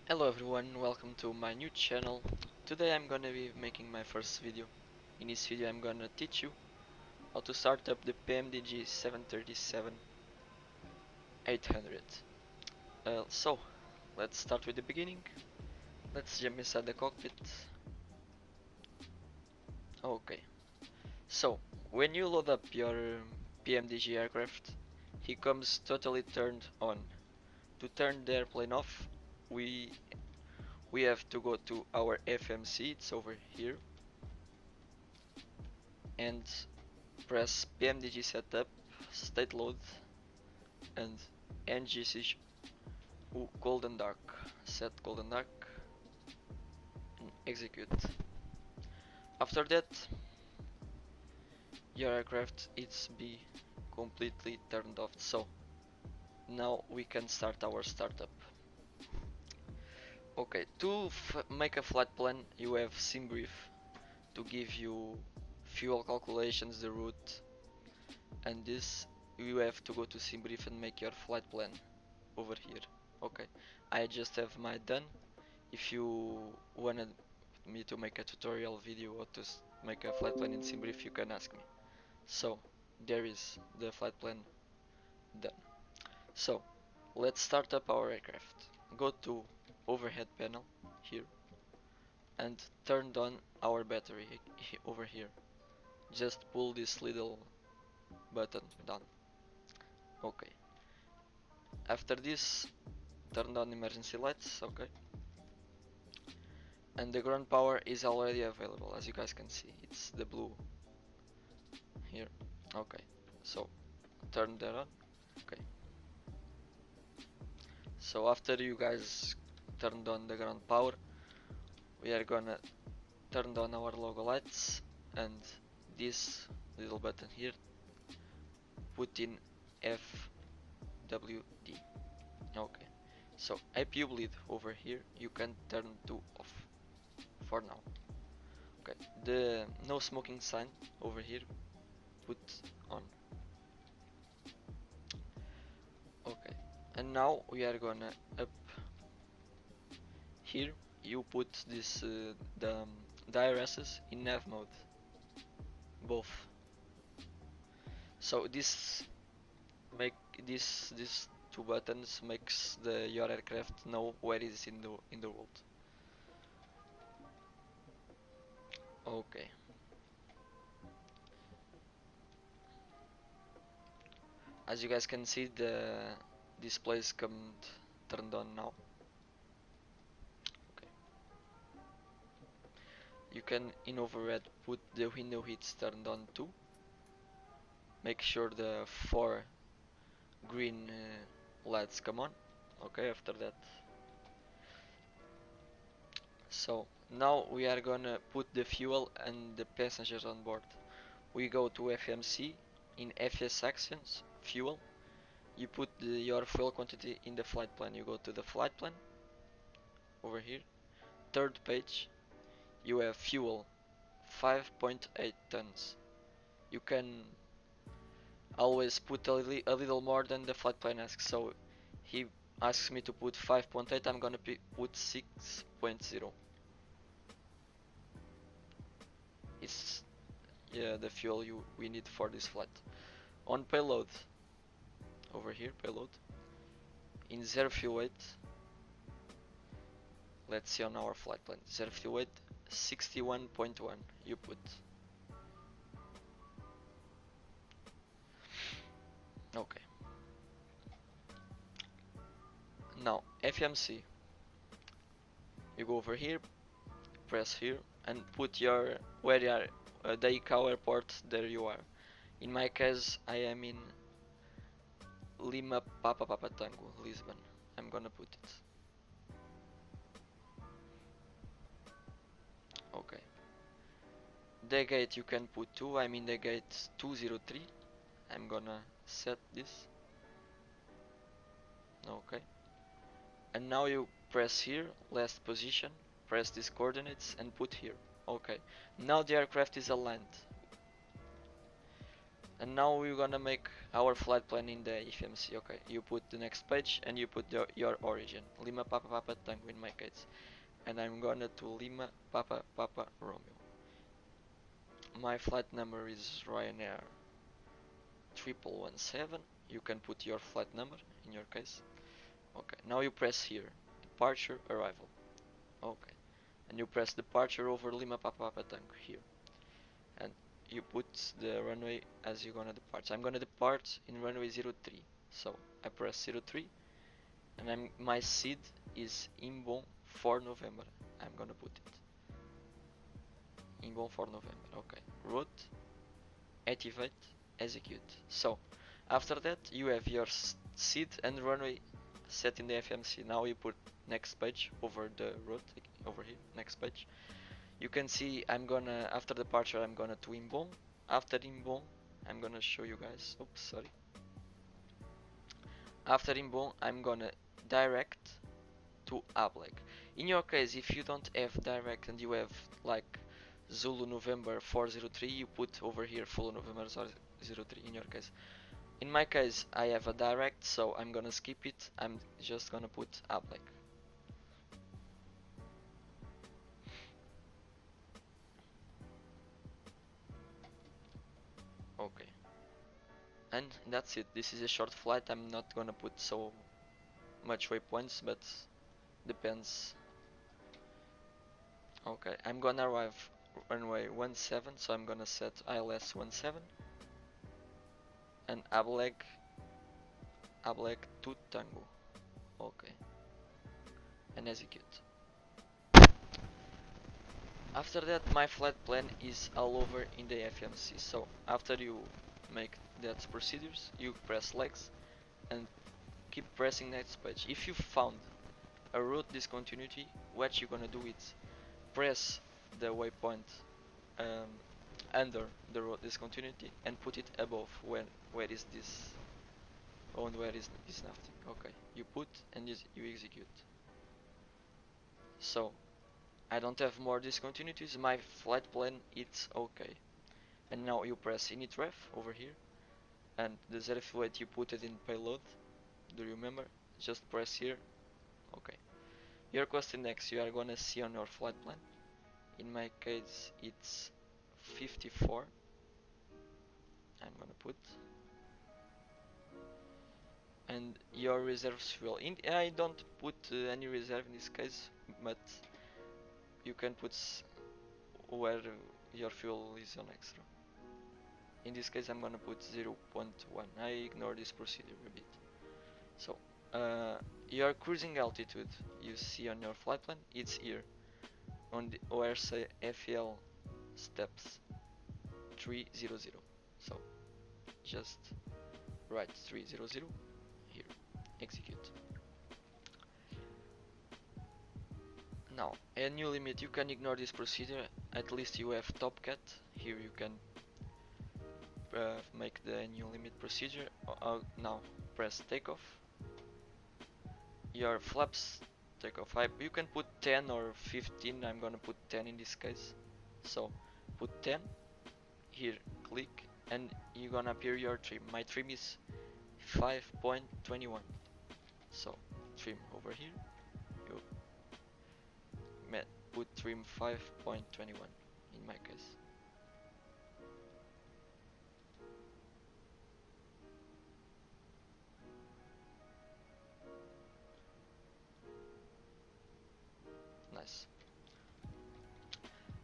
Hello everyone, welcome to my new channel. Today I'm gonna be making my first video. In this video I'm gonna teach you how to start up the PMDG 737-800. So, let's start with the beginning. Let's jump inside the cockpit. Okay, so when you load up your PMDG aircraft, he comes totally turned on. To turn the airplane off, we have to go to our FMC, it's over here, and press PMDG setup, state load, and NGXU golden dark. Set golden dark and execute. After that, your aircraft is be completely turned off. So now we can start our startup. Okay, to make a flight plan, you have Simbrief to give you fuel calculations, the route, and this you have to go to Simbrief and make your flight plan over here. Okay, I just have my done. If you wanted me to make a tutorial video or to make a flight plan in Simbrief, you can ask me. So there is the flight plan done. So let's start up our aircraft. Go to overhead panel here and turn on our battery over here. Just pull this little button down. Okay. After this, turn on emergency lights. Okay. And the ground power is already available, as you guys can see. It's the blue here. Okay. So turn that on. Okay. So after you guys turned on the ground power, we are gonna turn on our logo lights and this little button here, put in FWD. Okay, so APU bleed over here you can turn to off for now. Okay, the no smoking sign over here put on. Okay, and now we are gonna up here. You put this the IRSs in nav mode, both. So this make these two buttons makes the your aircraft know where it is in the world. Okay. As you guys can see, the displays come turned on now. Okay. You can in overhead put the window heats turned on too. Make sure the 4 green lights come on. Okay, after that. So now we are gonna put the fuel and the passengers on board. We go to FMC, in FS actions, fuel. You put your fuel quantity in the flight plan. You go to the flight plan, over here, third page, you have fuel, 5.8 tons. You can always put a little more than the flight plan asks. So he asks me to put 5.8, I'm gonna put 6.0. It's the fuel we need for this flight. On payload, over here, payload, in 0 fuel weight, let's see on our flight plan, 0 fuel weight, 61.1 you put. Okay. Now FMC, you go over here, press here, and put your where you are, the ICAO airport. There you are. In my case, I am in Lima Papa Papa Tango, Lisbon. I'm gonna put it. Okay. The gate you can put 2. I'm in the gate 203. I'm gonna set this. Okay. And now you press here, last position, press these coordinates and put here. Okay. Now the aircraft is aligned. And now we're gonna make our flight plan in the FMC. Okay, you put the next page and you put your origin. Lima Papa Papa Tango in my case. And I'm gonna to Lima Papa Papa Romeo. My flight number is Ryanair 1117. You can put your flight number in your case. Okay, now you press here, departure, arrival. Okay, and you press departure over Lima Papa Papa Tango here. And you put the runway as you're gonna depart. So I'm gonna depart in runway 03. So I press 03 and my seed is inbound for November. I'm gonna put it. Inbound for November. Okay. Route, activate, execute. So after that you have your seed and runway set in the FMC. Now you put next page over the route over here. Next page. You can see I'm gonna, after departure, I'm gonna to inbound. After inbound, I'm gonna show you guys. Oops, sorry. After inbound, I'm gonna direct to Ableg. In your case, if you don't have direct and you have like Zulu November 403, you put over here Full November 03 in your case. In my case, I have a direct, so I'm gonna skip it. I'm just gonna put Ableg. Okay. And that's it. This is a short flight. I'm not gonna put so much waypoints, but depends. Okay, I'm gonna arrive runway 17, so I'm gonna set ILS 17 and Ableg to Tango. Okay, and execute. After that, my flight plan is all over in the FMC. So after you make that procedures, you press legs and keep pressing next page. If you found a route discontinuity, what you're gonna do is press the waypoint under the route discontinuity and put it above where is this and where is this nothing. Okay, you put and you execute. So I don't have more discontinuities. My flight plan it's okay. And now you press init ref over here and the 058 you put it in payload. Do you remember? Just press here. Okay. Your question next you are gonna see on your flight plan. In my case it's 54. I'm gonna put and your reserves fuel. I don't put any reserve in this case, but you can put where your fuel is on extra. In this case I'm gonna put 0.1. I ignore this procedure a bit. So your cruising altitude you see on your flight plan, it's here on the ORC FL steps 300. So just write 300 here, execute. Now a new limit, you can ignore this procedure, at least you have top cat. Here you can make the new limit procedure. Now press takeoff. Your flaps takeoff height, you can put 10 or 15, I'm gonna put 10 in this case. So put 10, here click and you're gonna appear your trim. My trim is 5.21. So trim over here, you put trim 5.21 in my case. Nice.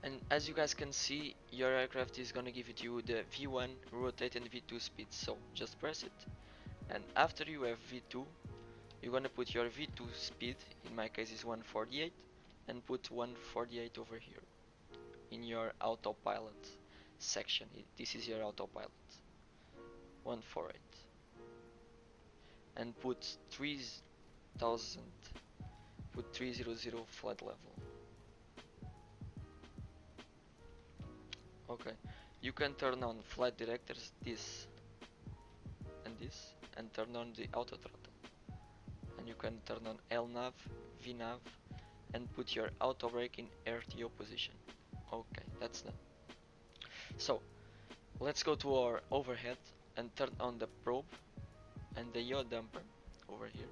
And as you guys can see, your aircraft is gonna give it you the V1, rotate and V2 speed. So just press it, and after you have V2, you're gonna put your V2 speed, in my case is 148, and put 148 over here in your autopilot section. This is your autopilot 148 and put 3000, put 300 flight level. Okay, you can turn on flight directors this and this and turn on the auto throttle, and you can turn on LNAV, VNAV and put your auto brake in RTO position. Okay, that's done. So let's go to our overhead and turn on the probe and the yaw damper over here.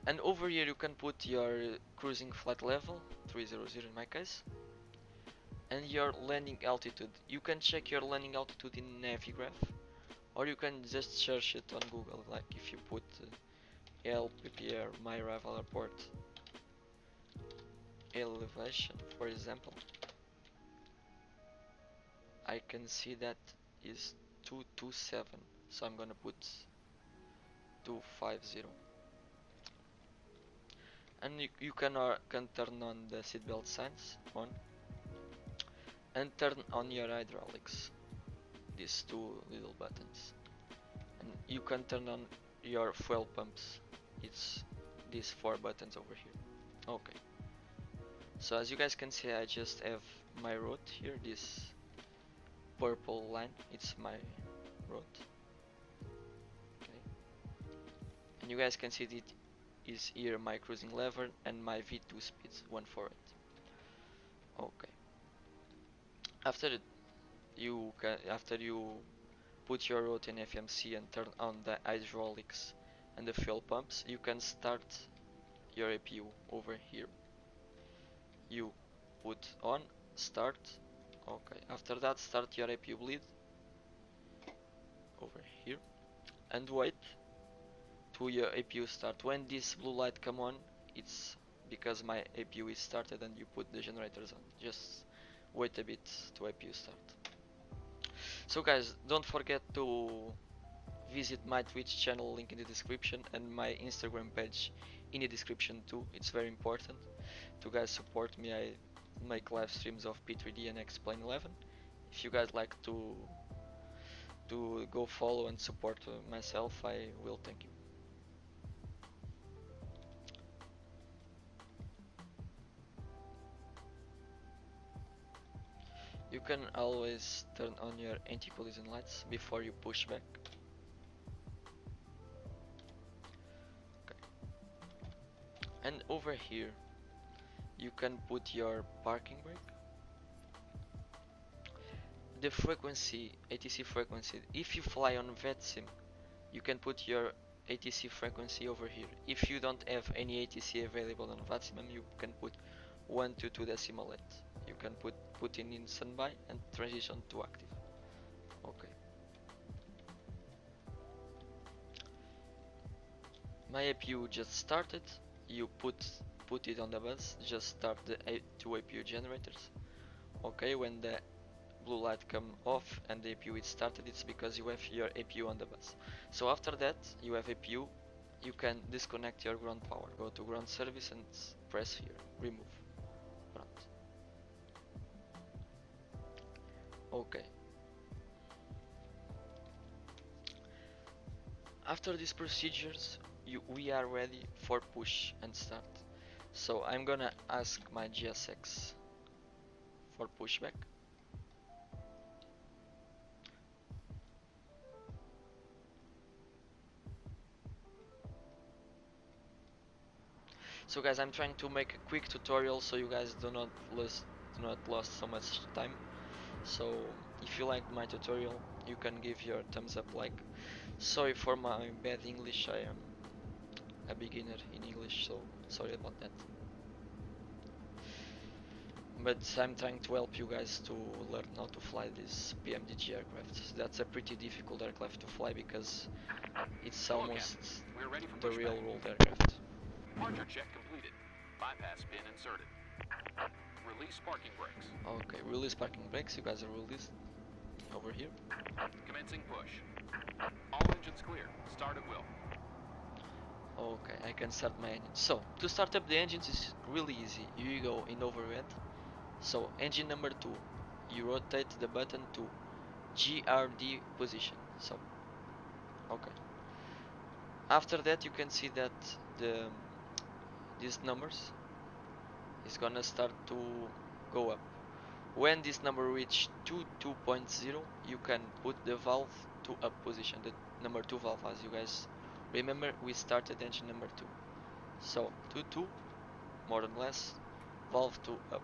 And over here you can put your cruising flight level, 300 in my case, and your landing altitude. You can check your landing altitude in Navigraph, or you can just search it on Google, like if you put LPPR, my arrival airport elevation, for example. I can see that is 227, so I'm gonna put 250. And you can turn on the seatbelt signs on, and turn on your hydraulics, these two little buttons, and you can turn on your fuel pumps, it's these four buttons over here. Okay, so as you guys can see, I just have my route here, this purple line, it's my route. Okay, and you guys can see it is here my cruising lever and my V2 speeds, 148. Okay, after you put your route in FMC and turn on the hydraulics and the fuel pumps, you can start your APU over here. You put on, start. Okay, after that start your APU bleed over here and wait to your APU start. When this blue light come on, it's because my APU is started and you put the generators on. Just wait a bit to APU start. So guys, don't forget to visit my Twitch channel, link in the description, and my Instagram page in the description too. It's very important to guys support me. I make live streams of P3D and Explain 11. If you guys like to go follow and support myself, I will thank you. You can always turn on your anti-collision lights before you push back. Okay. And over here you can put your parking brake. The frequency, ATC frequency, if you fly on VetSim, you can put your ATC frequency over here. If you don't have any ATC available on VetSim, you can put 122 decimal 8. You can put in standby and transition to active. Okay. My APU just started. You put it on the bus. Just start the two APU generators. Okay, when the blue light come off and the APU is started, it's because you have your APU on the bus. So after that, you have APU. You can disconnect your ground power. Go to ground service and press here, remove. Okay. After these procedures, we are ready for push and start. So I'm gonna ask my GSX for pushback. So guys, I'm trying to make a quick tutorial so you guys do not lose so much time. So if you like my tutorial, you can give your thumbs up. Like, sorry for my bad English, I am a beginner in English, so sorry about that. But I'm trying to help you guys to learn how to fly this PMDG aircraft. That's a pretty difficult aircraft to fly because it's almost the real world aircraft. Departure check completed. Bypass pin inserted. Release parking brakes. Okay, release parking brakes. You guys are released over here. Commencing push. All engines clear. Start at will. Okay, I can start my engine. So to start up the engines is really easy. You go in overhead. So engine number 2, you rotate the button to GRD position. So okay. After that, you can see that these numbers is gonna start to go up. When this number reach 2.0, you can put the valve to up position, the number 2 valve. As you guys remember, we started engine number 2. So 2 more or less, valve to up,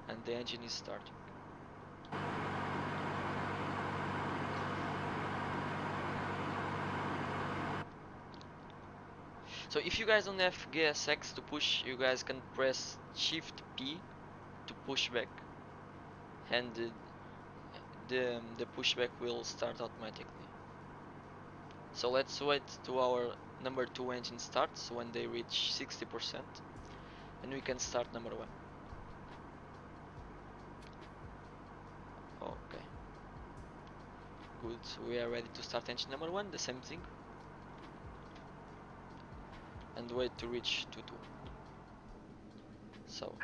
and the engine is starting. So if you guys don't have GSX to push, you guys can press Shift P to push back, and the pushback will start automatically. So let's wait to our number 2 engine starts when they reach 60%, and we can start number 1. Okay, good. We are ready to start engine number 1, the same thing, and wait to reach to 2. So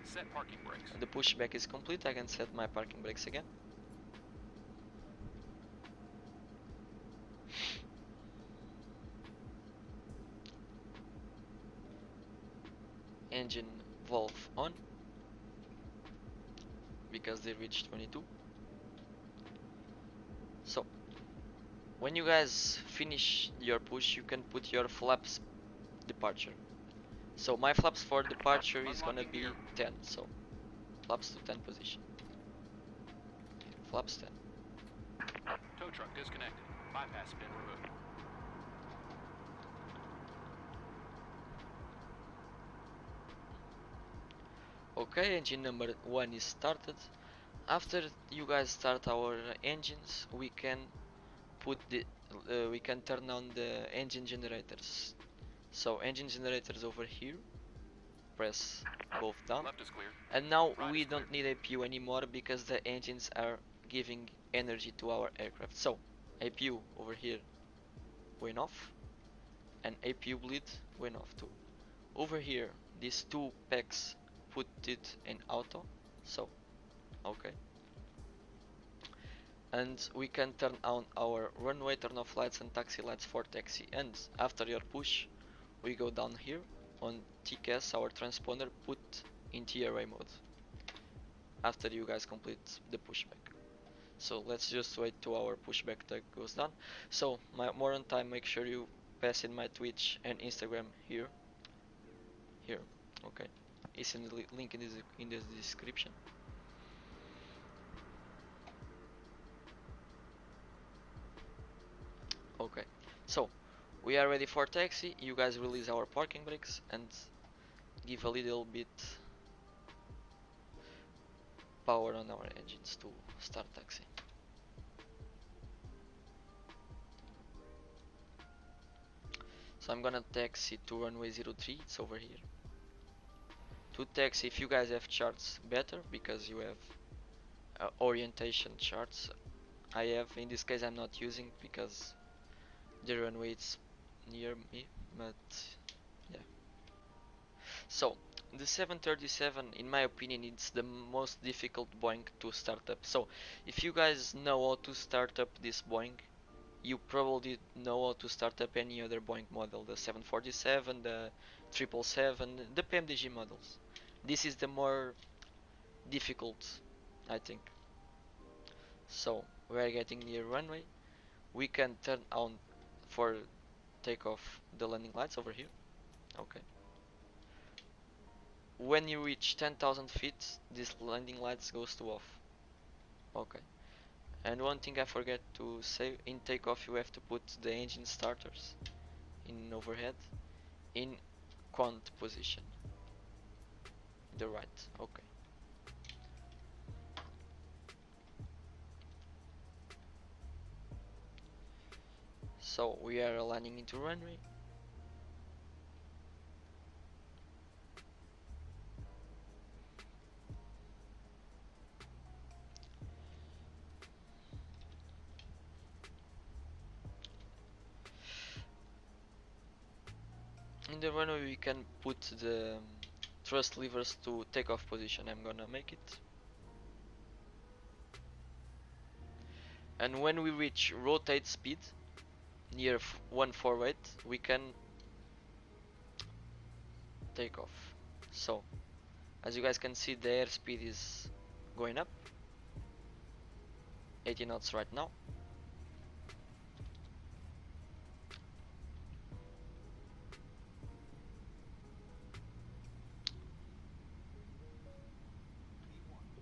Set parking brakes. the pushback is complete. I can set my parking brakes again. Engine valve on because they reached 22. So when you guys finish your push, you can put your flaps departure. So my flaps for departure is gonna be 10. So flaps to 10 position. Flaps 10. Tow truck disconnected. Bypass pin removed. Okay, engine number 1 is started. After you guys start our engines, we can put we can turn on the engine generators. So engine generators over here. Press both down. Left is clear. And now Right we is clear. don't need APU anymore because the engines are giving energy to our aircraft. So APU over here went off, and APU bleed went off too. Over here, these two packs put it in auto. So okay. And we can turn on our runway turn off lights and taxi lights for taxi. And after your push, we go down here on TCAS, our transponder, put in TRA mode after you guys complete the pushback. So let's just wait to our pushback that goes down. So more on time, make sure you pass in my Twitch and Instagram here. Okay, it's in the link in the description. Okay, so we are ready for taxi. You guys release our parking brakes and give a little bit power on our engines to start taxi. So I'm gonna taxi to runway 03, it's over here. To taxi, if you guys have charts, better, because you have orientation charts. I have, in this case I'm not using because the runway is near me, but yeah. So the 737, in my opinion, it's the most difficult Boeing to start up. So if you guys know how to start up this Boeing, you probably know how to start up any other Boeing model, the 747, the 777, the PMDG models. This is the more difficult, I think. So we are getting near runway. We can turn on for takeoff the landing lights over here. Okay. When you reach 10,000 feet, this landing lights goes to off. Okay. And one thing I forget to say, in takeoff you have to put the engine starters in overhead in quant position. The right. Okay. So we are aligning into runway. In the runway we can put the thrust levers to takeoff position. I'm gonna make it. And when we reach rotate speed near 148, we can take off. So as you guys can see, the airspeed is going up, 80 knots right now.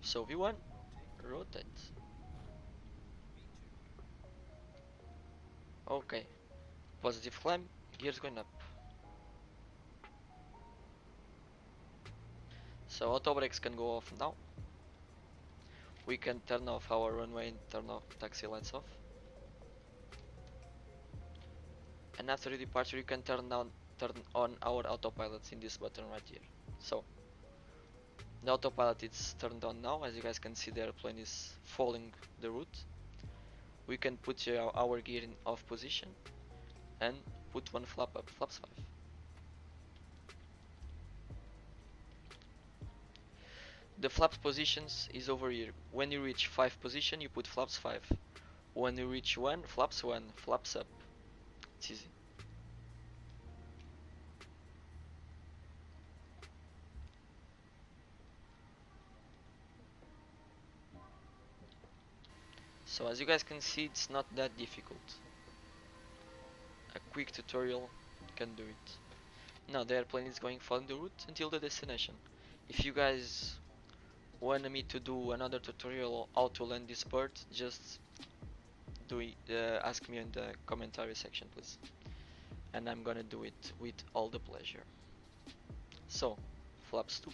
So V1, rotate. Okay, positive climb, gears going up. So auto brakes can go off now. We can turn off our runway and turn off taxi lights off. And after the departure you can turn on our autopilots in this button right here. So the autopilot is turned on now. As you guys can see, the airplane is following the route. We can put our gear in off position and put one flap up, flaps 5. The flaps positions is over here. When you reach 5 position, you put flaps 5. When you reach 1, flaps 1, flaps up. It's easy. So as you guys can see, it's not that difficult. A quick tutorial can do it. Now the airplane is going following the route until the destination. If you guys want me to do another tutorial how to land this bird, just ask me in the commentary section, please, and I'm gonna do it with all the pleasure. So flaps 2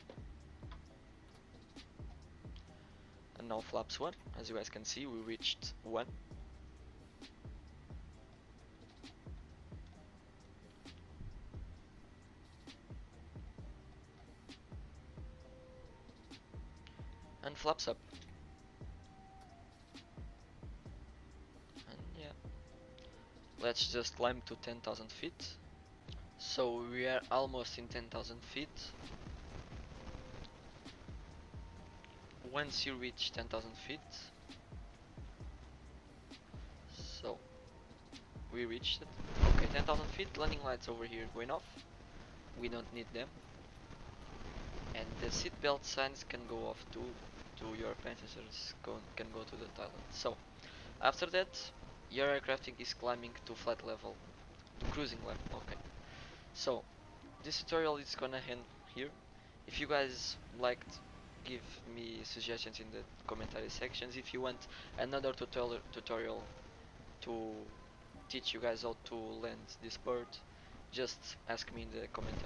and now flaps 1. As you guys can see, we reached 1. And flaps up. And yeah, let's just climb to 10,000 feet. So we are almost in 10,000 feet. Once you reach 10,000 feet, so we reached it. Okay, 10,000 feet, landing lights over here going off. We don't need them. And the seatbelt signs can go off too, to your passengers can go to the toilet. So after that, your aircraft is climbing to flight level, to cruising level. Okay, so this tutorial is gonna end here. If you guys liked, give me suggestions in the commentary sections. If you want another tutorial to teach you guys how to land this bird, just ask me in the comments.